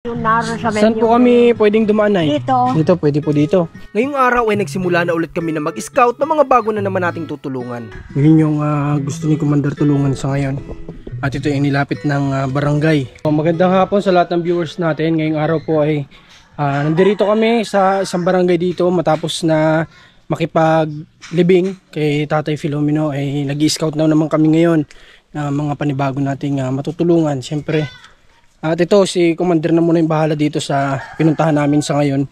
Saan po kami pwedeng dumaan ay? Dito. Dito, pwede po dito. Ngayong araw ay nagsimula na ulit kami na mag-scout ng mga bago na naman nating tutulungan. Yun yung gusto ni Commander tulungan sa ngayon. At ito yung nilapit ng barangay. Magandang hapon sa lahat ng viewers natin. Ngayong araw po ay nandirito kami sa isang barangay dito matapos na makipaglibing kay Tatay Filomeno. Ay nag-i-scout na naman kami ngayon na mga panibago nating matutulungan. Siyempre. At ito si Commander na muna yung bahala dito sa pinuntahan namin sa ngayon.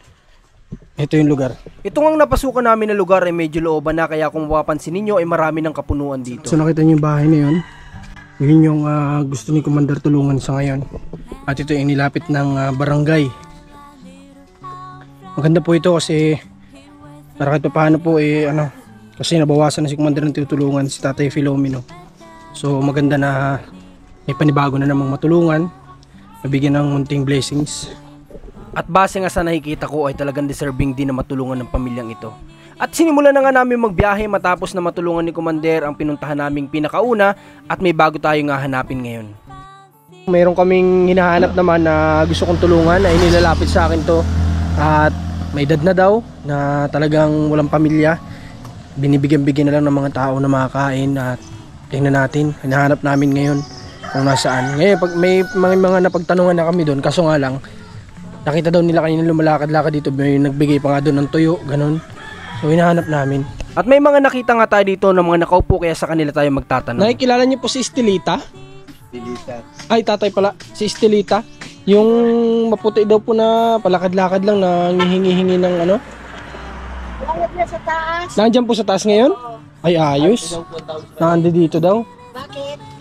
Ito yung lugar. Ito ang napasukan namin na lugar ay medyo looban na, kaya kung mapapansin ninyo ay marami ng kapunuan dito. So nakita niyo yung bahay na yun. Yun yung gusto ni Commander tulungan sa ngayon. At ito yung nilapit ng barangay. Maganda po ito kasi para kahit paano po kasi nabawasan na si Commander ng tutulungan si Tatay Filomeno. So maganda na may panibago na namang matulungan. Nabigyan ng munting blessings. At base nga sa nakikita ko ay talagang deserving din na matulungan ng pamilyang ito. At sinimulan na nga namin magbiyahe matapos na matulungan ni Commander ang pinuntahan naming pinakauna at may bago tayo nga hanapin ngayon. Mayroon kaming hinahanap naman na gusto kong tulungan ay nilalapit sa akin to. At may edad na daw na talagang walang pamilya. Binibigyan-bigyan na lang ng mga tao na makakain at tingnan natin. Hinahanap namin ngayon kung nasaan. Ngayon pag may mga napagtanungan na kami doon, kaso nga lang nakita daw nila kanina lumalakad-lakad dito, may nagbigay pa nga doon ng tuyo, ganun. So hinahanap namin. At may mga nakita nga tayo dito ng mga nakaupo, kaya sa kanila tayo magtatanong. Nakikilala niyo po si Estelita? Estelita. Ay, tatay pala, si Estelita. Yung maputi daw po na palakad-lakad lang na hihingi-hingi ng ano? Nandiyan sa taas. Nandiyan po sa taas ngayon? Ay, ayos. Nandi dito daw. Bakit?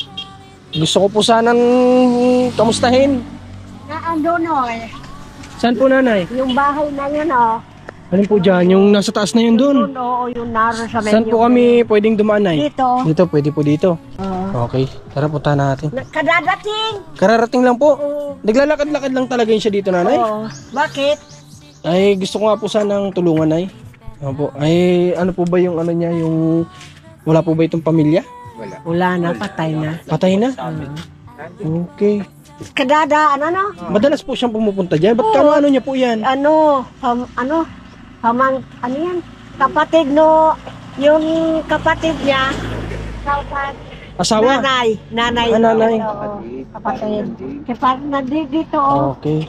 Gusto ko po sanang kamustahin. Naandun Saan po nanay? yung bahay na yun Alin po dyan? Yung nasa taas na yun doon. Yung naroon sa Saan po kami pwedeng dumaan ay? Dito. Dito, pwede po dito. Okay, tara punta natin. Kadadating. Kararating lang po. Naglalakad-lakad lang talaga yun siya dito nanay? Oo. Bakit? Ay, gusto ko nga po sanang tulungan ay. Opo. Ay, ano po ba yung ano niya, yung wala po ba itong pamilya? Wala na, patay na. Patay na? Okay. Kadadaan, Madalas po siyang pumupunta dyan. Ba't ano niya po yan? Yan? Kapatid no, yung kapatid niya, Asawa? nanay. Nanay. Oo, kapatid. Kapatid dito. Okay.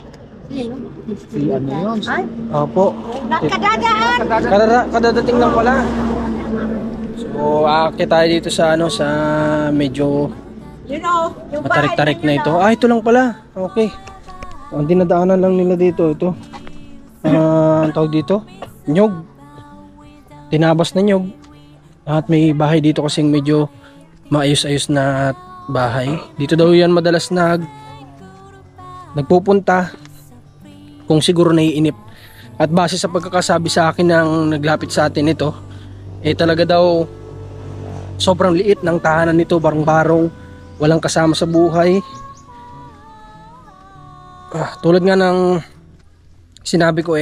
Si ano yun? Ay, Opo. kadadaan. Kadadating lang pala. So, aakyat tayo dito sa sa medyo Yung matarik-tarik na ito. Ah, ito lang pala. Okay. Ang dinadaanan lang nila dito, ito. Ang tawag dito? Nyog. Tinabas na nyog. At may bahay dito kasing medyo maayos-ayos na bahay. Dito daw yan madalas nagpupunta kung siguro naiinip. At base sa pagkakasabi sa akin ng naglapit sa atin ito, talaga daw sobrang liit ng tahanan nito, barong-barong, walang kasama sa buhay. Tulad nga ng sinabi ko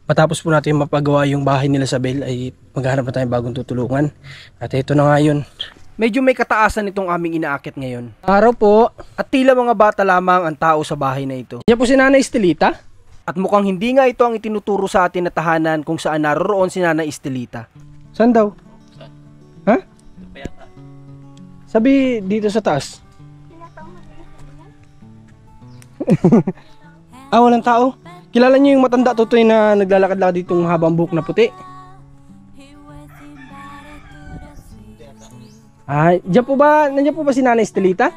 matapos po natin mapagawa yung bahay nila sa Bel ay maghanap na tayong bagong tutulungan. At ito na nga yun. Medyo may kataasan itong aming inaakit ngayon. Araw po. At tila mga bata lamang ang tao sa bahay na ito. Yan po si Nanay Estelita. At mukhang hindi nga ito ang itinuturo sa atin na tahanan kung saan naroroon si Nanay Estelita. Saan daw? Ha? Sabi dito sa taas. Walang tao. Kilala niyo yung matanda tutoy na naglalakad-lakad ditong habang buhok na puti? Diyan po ba, nandiyan po ba si Nanay Estelita?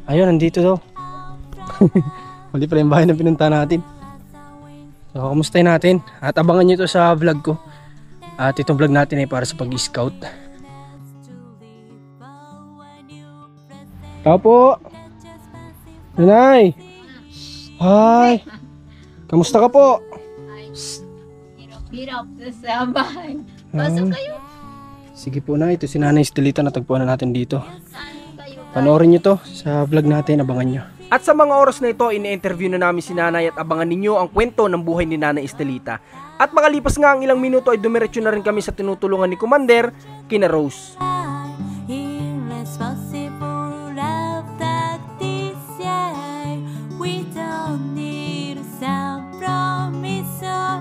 Ayun, nandito daw. Mali pala yung bahay na pinunta natin. So, kumustahin natin. At abangan nyo ito sa vlog ko. At itong vlog natin ay para sa pag-scout. Tao po. Nanay. Hi. Kamusta ka po? Hirap sa bahay. Pasok kayo. Sige po na, ito si Nanay Estelita na tagpuan na natin dito. Saan kayo? Panoorin nyo to sa vlog natin, abangan nyo. At sa mga oras na ito, ini-interview na namin si Nanay at abangan ninyo ang kwento ng buhay ni Nanay Estelita. At makalipas nga ang ilang minuto ay dumiretso na rin kami sa tinutulungan ni Commander, kina Rose. Irresponsible love that this year we don't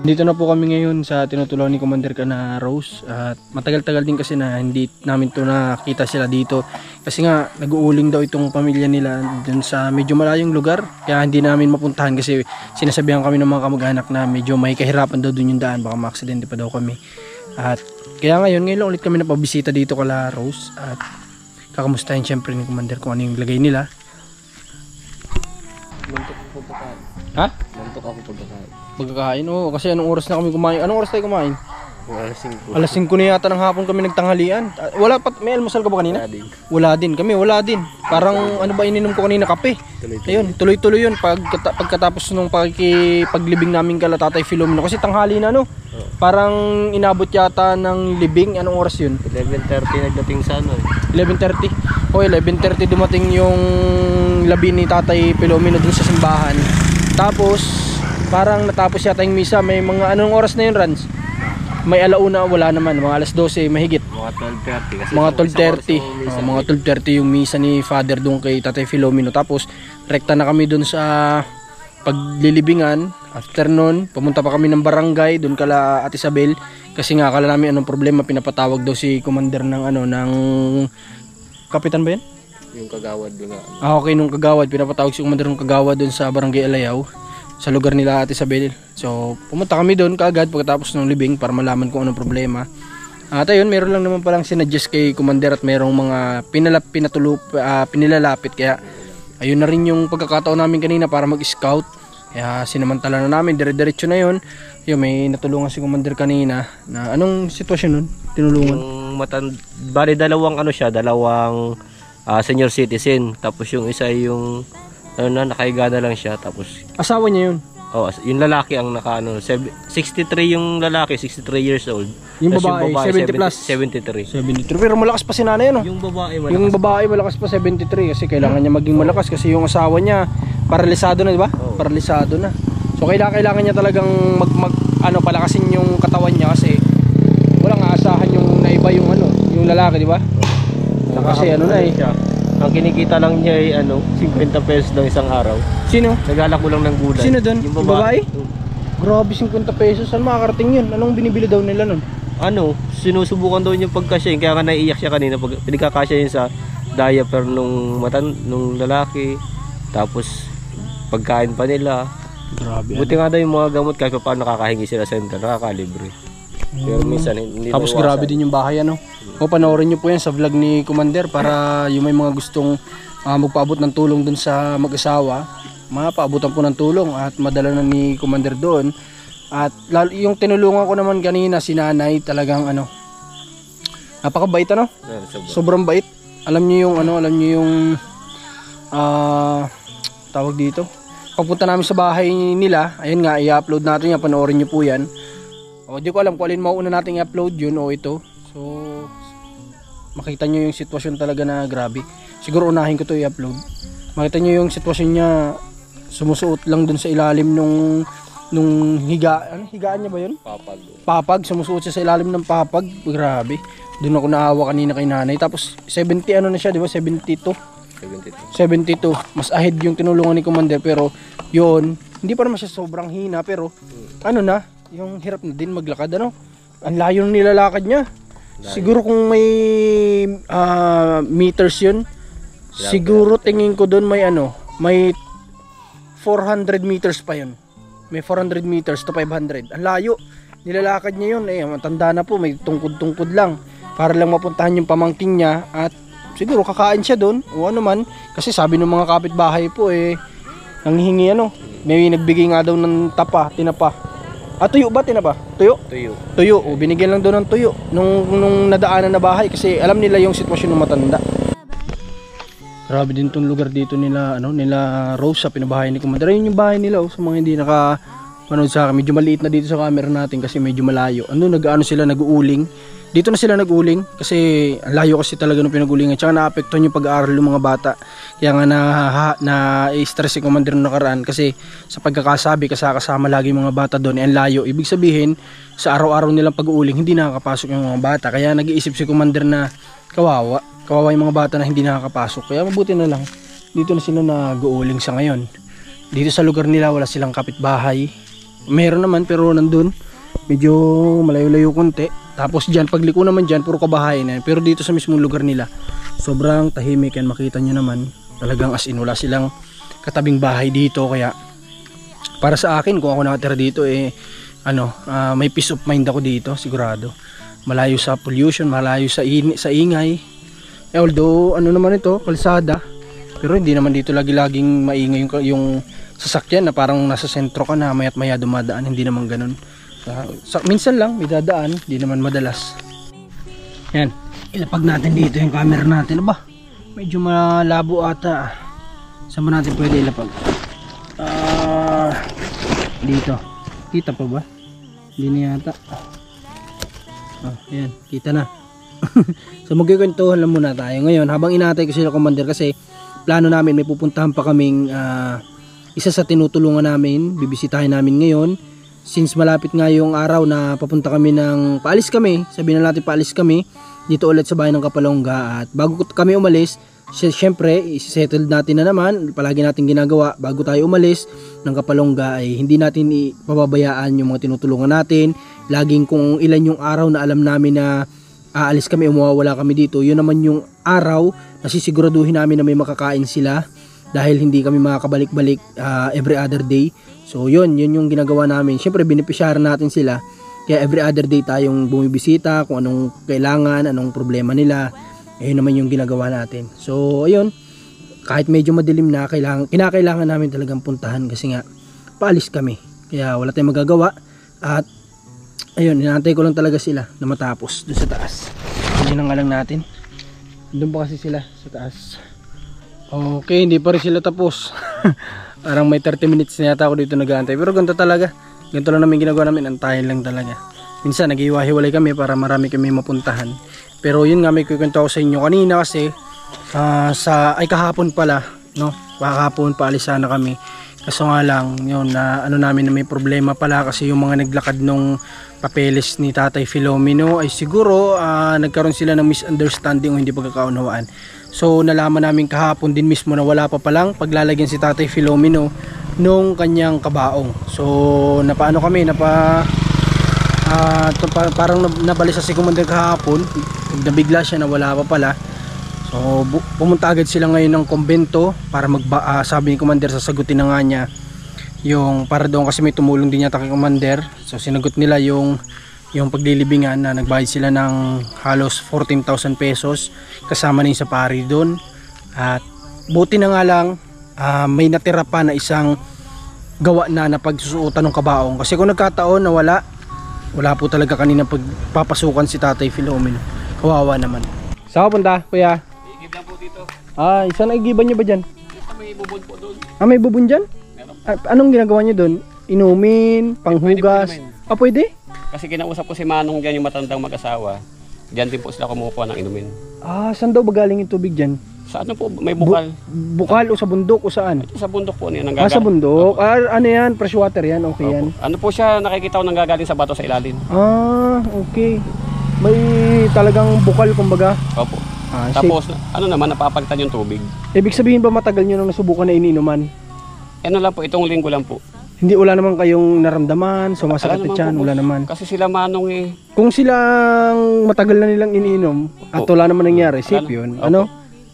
Dito na po kami ngayon sa tinutulungan ni Commander ka na Rose. At matagal-tagal din kasi na hindi namin to nakita sila dito. Kasi nga nag-uuling daw itong pamilya nila dun sa medyo malayong lugar. Kaya hindi namin mapuntahan kasi sinasabihan kami ng mga kamag-anak na medyo may kahirapan daw dun yung daan. Baka ma-aksidente pa daw kami. At kaya ngayon lang ulit kami napabisita dito kala Rose. At kakamustahin syempre ni Commander kung ano yung lagay nila. Lantok ako pagkakain. Ha? Lantok ako pagkakain. Pagkakain? Oo, kasi anong oras na kami kumain? Anong oras tayo kumain? Alas 5. Alas 5 na yata ng hapon kami nagtanghalian. Wala pa, may almusal ka ba kanina? Wala din. Kami wala din. Parang ano ba ininom ko kanina, kape. Ayun, tuloy-tuloy yun pagkatapos nung paglibing namin kala Tatay Filomeno. Kasi tanghali na no. Parang inabot yata ng libing. Anong oras yun? 11:30 nagdating sa ano. 11:30. O 11:30 dumating yung labi ni Tatay Filomeno dun sa simbahan. Tapos parang natapos yata yung misa. May mga anong oras na yun, Rans? May alauna, wala naman, mga alas 12 mahigit. Mga 12:30 kasi Mga 12:30. Mga 12:30 yung misa ni Father doon kay Tatay Filomeno. Tapos rekta na kami doon sa paglilibingan. After nun, pumunta pa kami ng barangay doon kala Ate Isabel kasi nga akala namin anong problema, pinapatawag daw si Commander ng ng kapitan ba 'yan? Yung kagawad doon nga. Okay, nung kagawad, pinapatawag si Commander ng kagawad doon sa Barangay Alayaw sa lugar nila Ate Isabel. So, pumunta kami doon kaagad pagkatapos ng libing para malaman kung anong problema. At ayun, meron lang naman palang sinadjust kay Commander at merong mga pinilalapit. Kaya, ayun na rin yung pagkakataon namin kanina para mag-scout. Kaya, sinamantala na namin, dire-diretso na yun. Yun, may natulungan si Commander kanina. Na, anong sitwasyon nun? Tinulungan? Yung bali dalawang dalawang senior citizen. Tapos yung isa yung nakahiga na lang siya. Tapos Asawa niya yun? yung lalaki ang 63 yung lalaki, 63 years old. Yung Tapos babae, 70 plus? 73. 73. Pero malakas pa si nanay, no? Yung babae malakas. Yung babae malakas pa 73 kasi kailangan niya maging malakas kasi yung asawa niya paralisado na, di ba? Oo. Paralisado na. So kailangan niya talagang palakasin yung katawan niya kasi walang aasahan yung naiba yung yung lalaki, di ba? Kasi siya. Ang kinikita lang niya ay 50 pesos lang isang araw. Sino? Naglalak ko lang ng gulay. Sino doon? Yung Yung babae? Grabe, 50 pesos. Saan makakarating yun? Anong binibili daw nila nun? Sinusubukan daw niya pagkasya. Kaya nga naiiyak siya kanina pag pinagkakasya yun sa diaper nung lalaki. Tapos pagkain pa nila. Grabe. Buti nga daw yung mga gamot kahit paano nakakahingi sila sa center, nakakalibre. Pero minsan hindi Tapos maiwasan. grabe din yung bahay, O panoorin nyo po yan sa vlog ni Commander para yung may mga gustong magpaabot ng tulong dun sa mag-asawa, mapaabutan po ng tulong at madala na ni Commander doon. At yung tinulungan ko naman kanina si nanay, talagang napakabait, sobrang bait. Alam niyo yung tawag dito, pagpunta namin sa bahay nila, ayun nga, i-upload natin yan, panoorin nyo po yan. Di ko alam kung alin mauna natin i-upload yun o ito. So makita nyo yung sitwasyon talaga na grabe. Siguro unahin ko to i-upload. Makita nyo yung sitwasyon niya, sumusuot lang dun sa ilalim nung higaan niya ba yun? Papag, sumusuot siya sa ilalim ng papag. Grabe. Doon ako naawa kanina kay nanay. Tapos 70 na siya, di ba? 72. Mas ahead yung tinulungan ni Commander, pero yun, hindi pa naman siya sobrang hina, pero yung hirap na din maglakad, ang layo ng nilalakad niya. Siguro kung may meters yun, siguro tingin ko doon may 400 meters pa yun. May 400 meters to 500. Ang layo. Nilalakad niya yun. Matanda na po, may tungkod-tungkod lang. Para lang mapuntahan yung pamangking niya at siguro kakain siya doon o man. Kasi sabi ng mga kapitbahay po nanghihingi may nagbigay nga daw ng tinapa. Tuyo ba? Tinapa? Tuyo? Tuyo. Binigyan lang daw ng tuyo nung nadaanan na bahay kasi alam nila yung sitwasyon ng matanda. Grabe din tong lugar dito nila Rose sa pinabahay ni Commander. Ayun yung bahay nila sa mga hindi nakapanood sa akin. Medyo maliit na dito sa camera natin kasi medyo malayo. Sila nag-uuling. Dito na sila nag-uling kasi ang layo kasi talaga ng pinag-ulingan. Tsaka naapektuhan yung pag-aaral ng mga bata. Kaya nga na-stress si Commander nung nakaraan kasi sa pagkakasabi kasama lagi yung mga bata doon. Ang layo. Ibig sabihin sa araw-araw nilang pag-uuling hindi nakakapasok yung mga bata. Kaya nag-iisip si Commander na kawawa yung mga bata na hindi nakakapasok. Kaya mabuti na lang dito na sila nag-uuling sa ngayon. Dito sa lugar nila wala silang kapitbahay. Meron naman pero nandun. Medyo malayo-layo konti. Tapos dyan, pagliko naman dyan, puro kabahayan yan. Pero dito sa mismong lugar nila, sobrang tahimik yan. Makita nyo naman, talagang as in, wala silang katabing bahay dito. Kaya para sa akin, kung ako nakatira dito, may peace of mind ako dito, sigurado. Malayo sa pollution, malayo sa ingay. Although, naman ito, kalsada. Pero hindi naman dito lagi-laging maingay yung sasakyan na parang nasa sentro ka na, mayat maya dumadaan. Hindi naman ganun. Minsan lang may dadaan, di naman madalas. Yan, ilapag natin dito yung camera natin. Aba, medyo malabo ata. Saan ba natin pwede ilapag? Dito. Kita pa ba? Hindi na yata. Yan, kita na. So magkikwentuhan lang muna tayo ngayon habang inaantay ko sila Commander, kasi plano namin may pupuntahan pa kaming isa sa tinutulungan namin, bibisitahin namin ngayon. Since malapit nga yung araw na papunta kami paalis kami, sabihin na natin paalis kami dito ulit sa bahay ng Kapalongga. At bago kami umalis, syempre i-settle natin na naman, palagi natin ginagawa bago tayo umalis ng Kapalongga ay hindi natin ipababayaan yung mga tinutulungan natin. Laging kung ilan yung araw na alam namin na aalis kami, umawawala kami dito, yun naman yung araw na sisiguraduhin namin na may makakain sila, dahil hindi kami makakabalik-balik every other day. So yun yung ginagawa namin. Siyempre benepisyaran natin sila. Kaya every other day tayong bumibisita kung anong kailangan, anong problema nila. Ayun naman yung ginagawa natin. So ayun, kahit medyo madilim na, kinakailangan namin talagang puntahan kasi nga paalis kami. Kaya wala tayong magagawa. At ayun, inaantay ko lang talaga sila na matapos doon sa taas. Yun ang alang natin. Doon pa kasi sila sa taas. Okay, hindi pa rin sila tapos. Parang may 30 minutes na yata ako dito nag-aantay. Pero ganito talaga. Ganito lang namin ginagawa namin. Antayin lang talaga. Minsan nag-iwahiwalay kami para marami kami mapuntahan. Pero yun nga, may kukwento ako sa inyo kanina kasi kahapon pala, no? Kahapon paalis sana kami. Kaso nga lang, yun na namin na may problema pala kasi yung mga naglakad nung papeles ni Tatay Filomeno ay siguro nagkaroon sila ng misunderstanding o hindi pagkakaunawaan. So nalaman namin kahapon din mismo na wala pa palang paglalagyan si Tatay Filomeno nung kanyang kabaong. So napaano kami, parang nabalisa si Commander kahapon, nabigla siya na wala pa pala. So pumunta agad sila ngayon ng kumbento para sabi ni Commander sasagutin na nga niya yung para doon, kasi may tumulong din yata kay Commander. So sinagot nila yung paglilibingan na nagbayad sila ng halos 14,000 pesos kasama na yung sa pari doon. At buti na nga lang may natira pa na isang gawa na pagsusuotan ng kabaong, kasi kung nagkataon na wala po talaga kanina pagpapasukan si Tatay Filomeno. Kawawa naman. Saan ka punta, kuya? Igib lang po dito. Isang naigiban nyo ba dyan? May bubon po doon. May bubon dyan? Anong ginagawa nyo doon? Inumin? Panghugas? Pwede? Kasi kinausap ko si Manong dyan, yung matandang mag-asawa. Diyan din po sila kumukuha ng inumin. Saan daw ba galing yung tubig dyan? Sa ano po, may bukal. Bukal o sa bundok o saan? Sa bundok po niya. Sa bundok? Ano yan? Fresh water yan? Okay. Opo. Yan? Ano po siya, nakikita ko nanggagaling sa bato sa ilalim. Okay. May talagang bukal kumbaga? Opo. Tapos, ano naman, napapalitan yung tubig. Ibig sabihin ba matagal nyo nang nasubukan na iniinuman? Ano lang po, itong linggo lang po. Wala naman kayong naramdaman, sumasakit na tiyan, wala naman. Kasi sila Manong Kung silang matagal na nilang iniinom at wala naman nangyari, safe yun. Opo. Ano?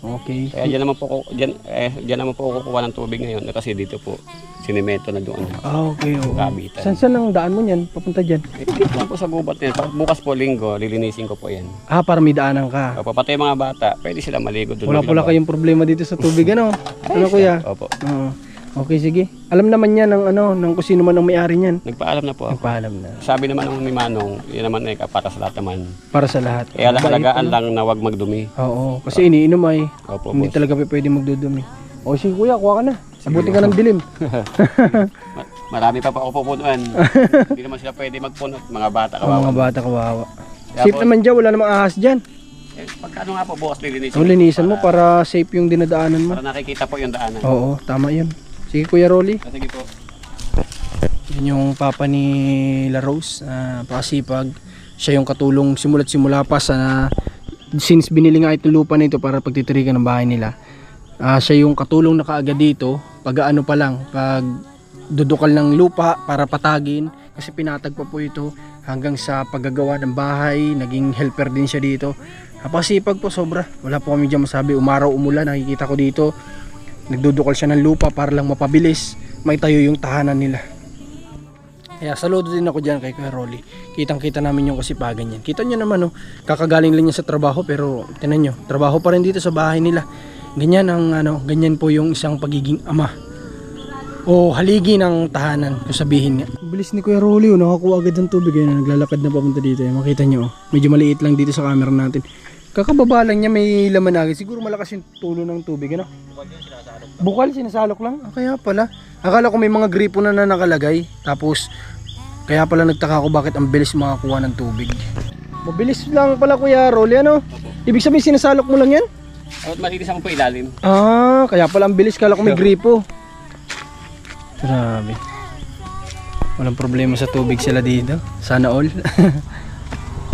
Okay. Kaya diyan naman po kukuha ng tubig ngayon kasi dito po sinimento na doon. Okay. Kabitan. Saan ang daan mo niyan? Papunta diyan? Dito lang po sa gubat niyan. Bukas po linggo, lilinisin ko po yan. Para may daanan ka. Opo, pati mga bata, pwede sila maligo doon. Wala kayong problema dito sa tubig, ano? Ano kuya? Opo. Okay, sige. Alam naman niya ng kung sino man ang may-ari niyan. Nagpaalam na po ako. Nagpaalam na. Sabi naman ng Manong, yun naman para sa lahat naman. Para sa lahat. Kaya alagaan lang na wag magdumi. Oo, kasi iniinom ay Opo, hindi boss. talaga pwede magdudumi. O sige kuya, kuha ka na. Sabutin ka ng dilim. Marami pa ako pupunuan. Hindi naman sila pwede magpunot. Mga bata kawawa. Mga bata kawawa. Kaya Safe po, naman dyan, wala namang ahas dyan. pagkano nga po bukas lilinisin. Linisan mo para safe yung dinadaanan mo. Para nakikita po yung daanan. Oo, tama yun. Sige Kuya Rolly. Sige po. Yan yung papa ni La Rose, pakasipag. Siya yung katulong simula pa sa since binili nga itong lupa na ito para pagtitirikan ng bahay nila. Siya yung katulong na kaagad dito, pag ano pa lang, pag dudukal ng lupa para patagin kasi pinatag pa po ito hanggang sa paggagawa ng bahay. Naging helper din siya dito. Napasipag po sobra. Wala po kami dyan masabi. Umaraw umulan, nakikita ko dito nagdudukal siya ng lupa para lang mapabilis maitayo yung tahanan nila. Kaya saludo din ako dyan kay Kuya Rolly. Kitang kita namin yung kasipagan yan. Kita nyo naman oh, kakagaling lang niya sa trabaho pero tinan nyo, trabaho pa rin dito sa bahay nila. Ganyan ang ganyan po yung isang pagiging ama o haligi ng tahanan kung sabihin niya. Bilis ni Kuya Rolly, nakakuha agad ng tubig. Ayun, naglalakad na papunta dito. Makita nyo, medyo maliit lang dito sa camera natin. Kakababa lang niya, may laman agad. Siguro malakas yung tulo ng tubig, ano? Bukal, sinasalok lang? Kaya pala. Akala ko may mga gripo na nakalagay. Tapos, kaya pala nagtaka ko bakit ang bilis makakuha ng tubig. Mabilis lang pala Kuya Rolly, ano? Ibig sabihin sinasalok mo lang yan? At malinis ako po ilalim. Kaya pala ang bilis, kala ko may gripo. Grabe. Walang problema sa tubig sila dito. Sana all.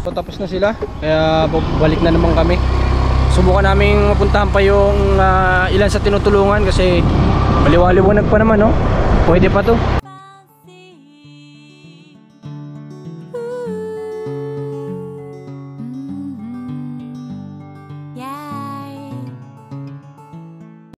So, tapos na sila. Kaya balik na naman kami. Subukan namin mapuntahan pa yung ilan sa tinutulungan kasi maliwaliwanag pa naman, no? Pwede pa to.